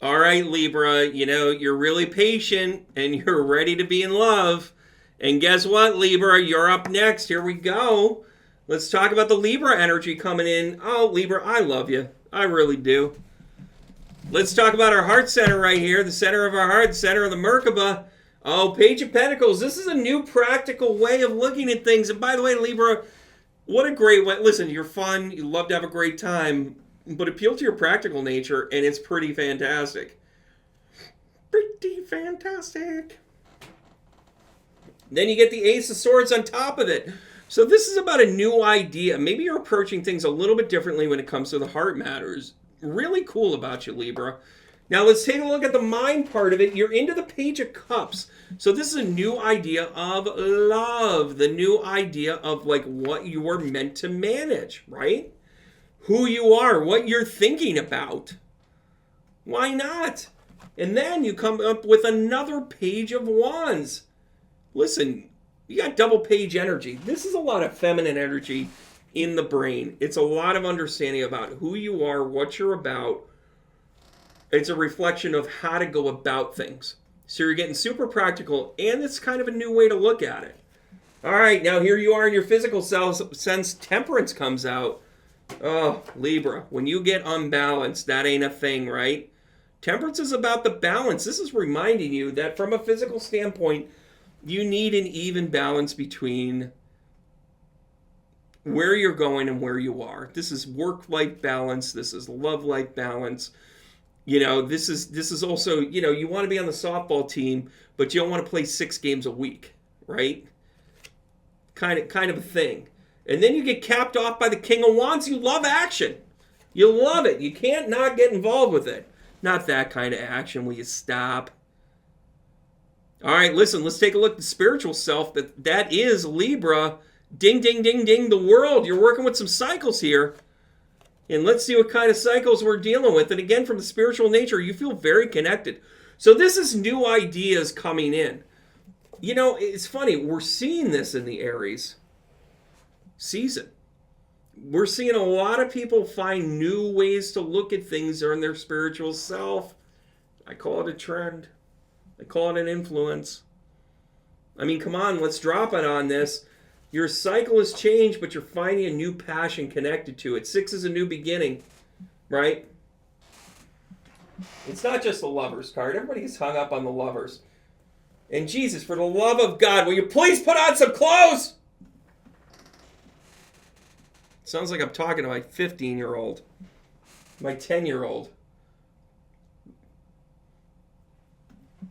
All right, Libra, you're really patient and you're ready to be in love. And guess what, Libra? You're up next. Here we go. Let's talk about the Libra energy coming in. Oh, Libra, I love you. I really do. Let's talk about our heart center right here, the center of our heart, the center of the Merkaba. Oh, Page of Pentacles. This is a new practical way of looking at things. And by the way, Libra, what a great way. Listen, you're fun. You love to have a great time, but appeal to your practical nature, and it's pretty fantastic. Pretty fantastic. Then you get the Ace of Swords on top of it. So this is about a new idea. Maybe you're approaching things a little bit differently when it comes to the heart matters. Really cool about you, Libra. Now let's take a look at the mind part of it. You're into the Page of Cups. So this is a new idea of love. The new idea of like what you are meant to manage, right? Who you are, what you're thinking about. Why not? And then you come up with another Page of Wands. Listen, you got double page energy. This is a lot of feminine energy in the brain. It's a lot of understanding about who you are, what you're about. It's a reflection of how to go about things. So you're getting super practical, and it's kind of a new way to look at it. All right, now here you are in your physical sense. Temperance comes out. Oh, Libra, when you get unbalanced, that ain't a thing, right? Temperance is about the balance. This is reminding you that from a physical standpoint, you need an even balance between where you're going and where you are. This is work-life balance. This is love-life balance. This is also, you want to be on the softball team, but you don't want to play 6 games a week, right? Kind of a thing. And then you get capped off by the King of Wands. You love action. You love it. You can't not get involved with it. Not that kind of action. Will you stop? All right, listen, let's take a look at the spiritual self. That is Libra. Ding, ding, ding, ding, the world. You're working with some cycles here. And let's see what kind of cycles we're dealing with. And again, from the spiritual nature, you feel very connected. So this is new ideas coming in. It's funny. We're seeing this in the Aries season. We're seeing a lot of people find new ways to look at things in their spiritual self. I call it a trend. I call it an influence. I mean, come on, let's drop it on this. Your cycle has changed, but you're finding a new passion connected to it. 6 is a new beginning, right? It's not just the lovers card. Everybody gets hung up on the lovers. And Jesus, for the love of God, will you please put on some clothes? Sounds like I'm talking to my 15-year-old, my 10-year-old.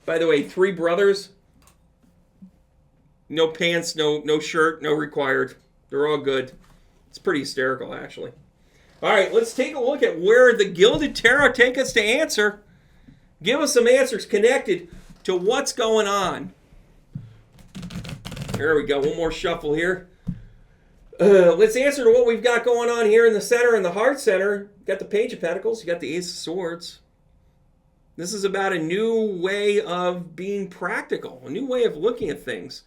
By the way, 3 brothers, no pants, no shirt, no required. They're all good. It's pretty hysterical, actually. All right, let's take a look at where the Gilded Tarot take us to answer. Give us some answers connected to what's going on. There we go. One more shuffle here. Let's answer to what we've got going on here in the center, in the heart center. You got the Page of Pentacles. You got the Ace of Swords. This is about a new way of being practical, a new way of looking at things.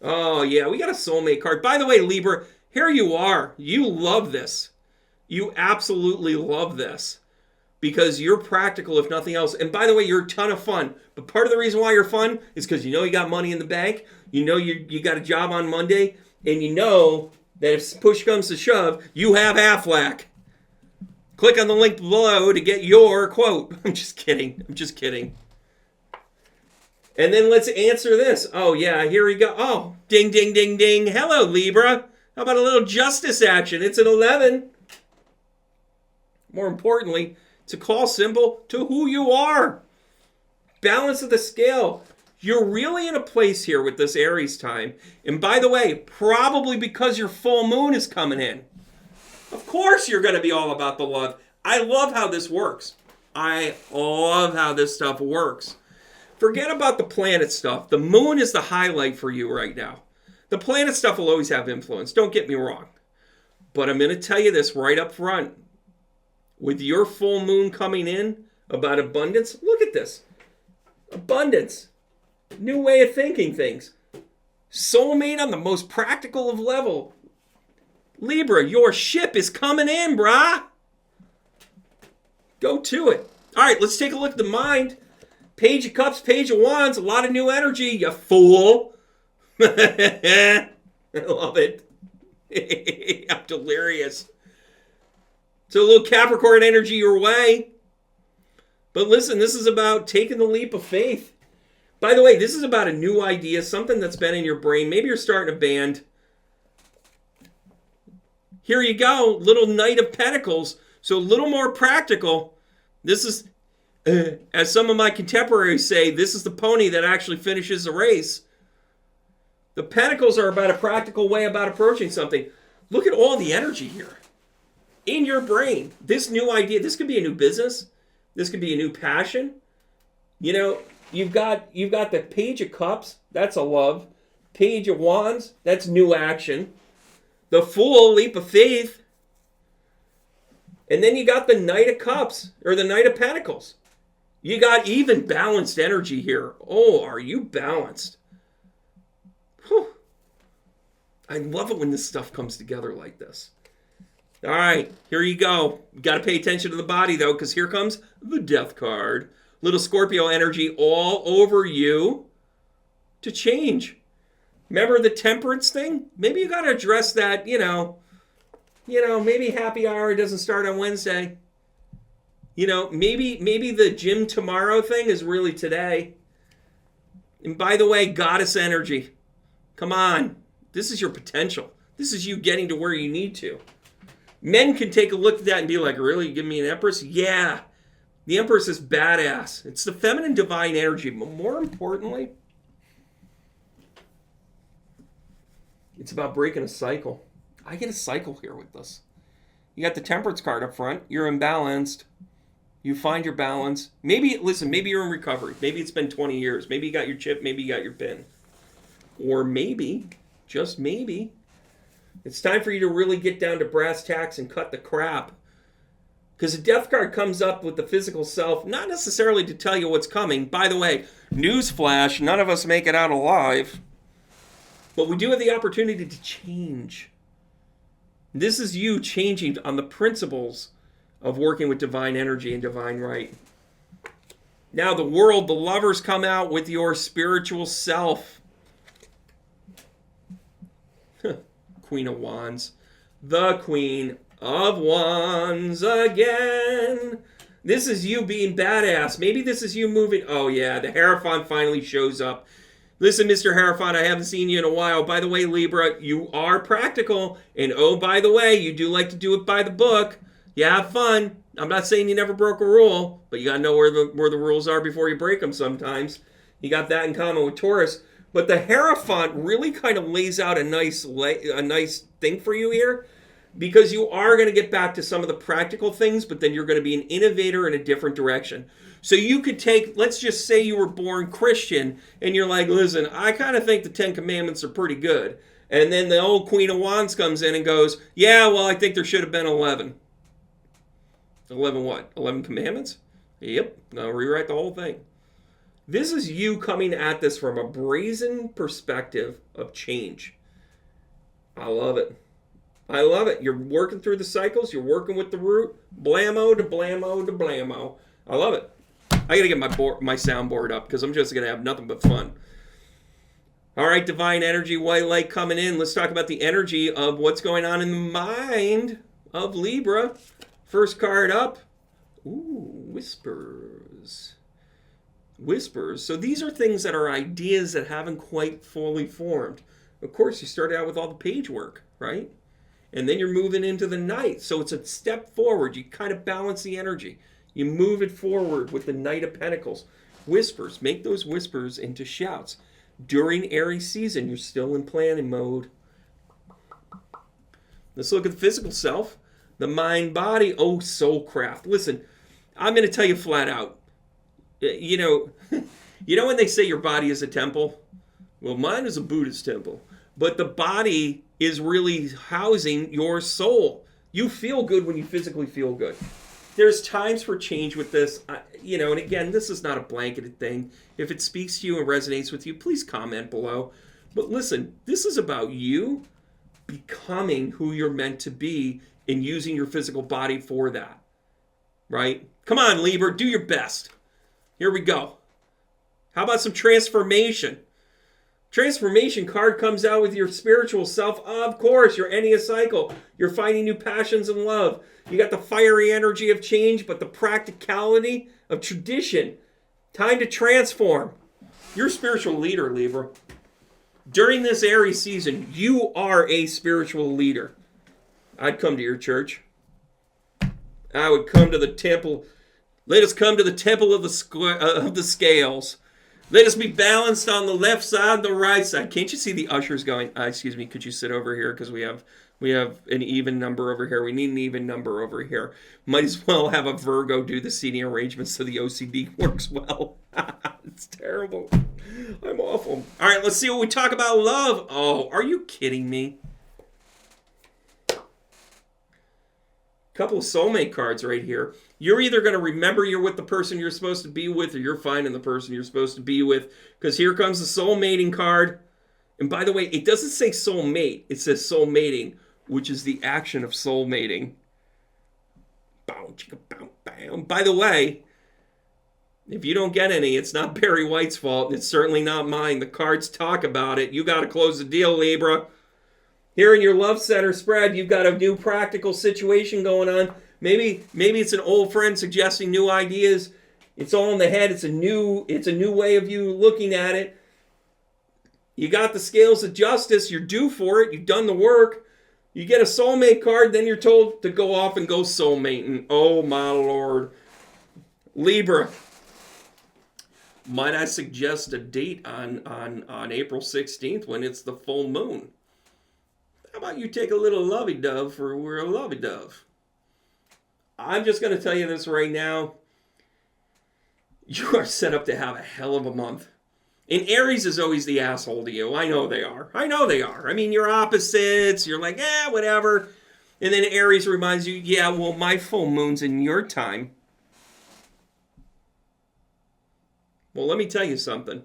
Oh, yeah, we got a soulmate card. By the way, Libra, here you are. You love this. You absolutely love this because you're practical, if nothing else. And by the way, you're a ton of fun. But part of the reason why you're fun is because you got money in the bank. You got a job on Monday. And you know that if push comes to shove, you have Aflac. Click on the link below to get your quote. I'm just kidding. And then let's answer this. Oh, yeah, here we go. Oh, ding, ding, ding, ding. Hello, Libra. How about a little justice action? It's an 11. More importantly, it's a call symbol to who you are. Balance of the scale. You're really in a place here with this Aries time. And by the way, probably because your full moon is coming in. Of course you're going to be all about the love. I love how this works. I love how this stuff works. Forget about the planet stuff. The moon is the highlight for you right now. The planet stuff will always have influence. Don't get me wrong. But I'm going to tell you this right up front. With your full moon coming in about abundance, look at this. Abundance. New way of thinking things. Soulmate on the most practical of level. Libra, your ship is coming in, brah. Go to it. All right, let's take a look at the mind. Page of Cups, Page of Wands, a lot of new energy, you fool. I love it. I'm delirious. So a little Capricorn energy your way. But listen, this is about taking the leap of faith. By the way, this is about a new idea, something that's been in your brain. Maybe you're starting a band. Here you go, little Knight of Pentacles. So a little more practical. This is, as some of my contemporaries say, this is the pony that actually finishes the race. The Pentacles are about a practical way about approaching something. Look at all the energy here. In your brain, this new idea, this could be a new business. This could be a new passion. You know, you've got the Page of Cups, that's a love. Page of Wands, that's new action. The Fool, leap of faith. And then you got the Knight of Cups, or the Knight of Pentacles. You got even balanced energy here. Oh, are you balanced? Whew. I love it when this stuff comes together like this. All right, here you go. You got to pay attention to the body, though, because here comes the Death card. Little Scorpio energy all over you to change. Remember the temperance thing? Maybe you got to address that, maybe happy hour doesn't start on Wednesday. Maybe the gym tomorrow thing is really today. And by the way, goddess energy. Come on. This is your potential. This is you getting to where you need to. Men can take a look at that and be like, really? You give me an Empress? Yeah. The Empress is badass. It's the feminine divine energy. But more importantly, it's about breaking a cycle. I get a cycle here with this. You got the Temperance card up front. You're imbalanced. You find your balance. Maybe you're in recovery. Maybe it's been 20 years. Maybe you got your chip. Maybe you got your pin. Or maybe, just maybe, it's time for you to really get down to brass tacks and cut the crap. Because the Death card comes up with the physical self, not necessarily to tell you what's coming. By the way, newsflash, none of us make it out alive. But we do have the opportunity to change. This is you changing on the principles of working with divine energy and divine right. Now the world, the lovers come out with your spiritual self. Queen of Wands. The Queen of Wands again. This is you being badass. Maybe this is you moving. Oh yeah, the Hierophant finally shows up. Listen, Mr. Hierophant, I haven't seen you in a while. By the way, Libra, you are practical. And oh, by the way, you do like to do it by the book. You have fun. I'm not saying you never broke a rule, but you got to know where the rules are before you break them sometimes. You got that in common with Taurus. But the Hierophant really kind of lays out a nice thing for you here, because you are going to get back to some of the practical things, but then you're going to be an innovator in a different direction. So you could take, let's just say you were born Christian, and you're like, listen, I kind of think the 10 Commandments are pretty good. And then the old Queen of Wands comes in and goes, yeah, well, I think there should have been 11. 11 what? 11 Commandments? Yep, I'll rewrite the whole thing. This is you coming at this from a brazen perspective of change. I love it. I love it. You're working through the cycles. You're working with the root. Blammo to blammo to blammo. I love it. I got to get my soundboard up because I'm just going to have nothing but fun. All right, divine energy, white light coming in. Let's talk about the energy of what's going on in the mind of Libra. First card up. Ooh, whispers. Whispers. So these are things that are ideas that haven't quite fully formed. Of course, you started out with all the page work, right? And then you're moving into the night. So it's a step forward. You kind of balance the energy. You move it forward with the Knight of Pentacles. Whispers. Make those whispers into shouts. During Aries season, you're still in planning mode. Let's look at the physical self. The mind, body. Oh, soul craft. Listen, I'm going to tell you flat out. You know when they say your body is a temple? Well, mine is a Buddhist temple. But the body is really housing your soul. You feel good when you physically feel good. There's times for change with this. And again, this is not a blanketed thing. If it speaks to you and resonates with you, please comment below. But listen, this is about you becoming who you're meant to be and using your physical body for that. right? Come on, Libra, do your best. Here we go. How about some transformation? Transformation card comes out with your spiritual self. Of course, your Enneagram cycle. You're finding new passions and love. You got the fiery energy of change, but the practicality of tradition. Time to transform. You're a spiritual leader, Libra. During this Aries season, you are a spiritual leader. I'd come to your church. I would come to the temple. Let us come to the temple of the scales. Let us be balanced on the left side and the right side. Can't you see the ushers going, excuse me, could you sit over here? Because we have an even number over here. We need an even number over here. Might as well have a Virgo do the seating arrangements so the OCD works well. It's terrible. I'm awful. All right, let's see what we talk about love. Oh, are you kidding me? Couple of soulmate cards right here. You're either going to remember you're with the person you're supposed to be with, or you're finding the person you're supposed to be with. Because here comes the soulmating card. And by the way, it doesn't say soulmate. It says soulmating, which is the action of soulmating. Bow, chicka, bow, bow. By the way, if you don't get any, it's not Barry White's fault, and it's certainly not mine. The cards talk about it. You got to close the deal, Libra. Here in your love center spread, you've got a new practical situation going on. Maybe it's an old friend suggesting new ideas. It's all in the head. It's a new way of you looking at it. You got the scales of justice. You're due for it. You've done the work. You get a soulmate card, then you're told to go off and go soulmating. Oh my Lord. Libra. Might I suggest a date on April 16th when it's the full moon? How about you take a little lovey-dove for we're a lovey-dove? I'm just going to tell you this right now. You are set up to have a hell of a month. And Aries is always the asshole to you. I know they are. I mean, you're opposites. You're like, whatever. And then Aries reminds you, yeah, well, my full moon's in your time. Well, let me tell you something.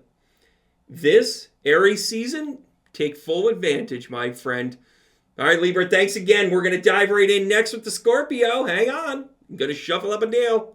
This Aries season, take full advantage, my friend. All right, Libra, thanks again. We're going to dive right in next with the Scorpio. Hang on. I'm going to shuffle up a deal.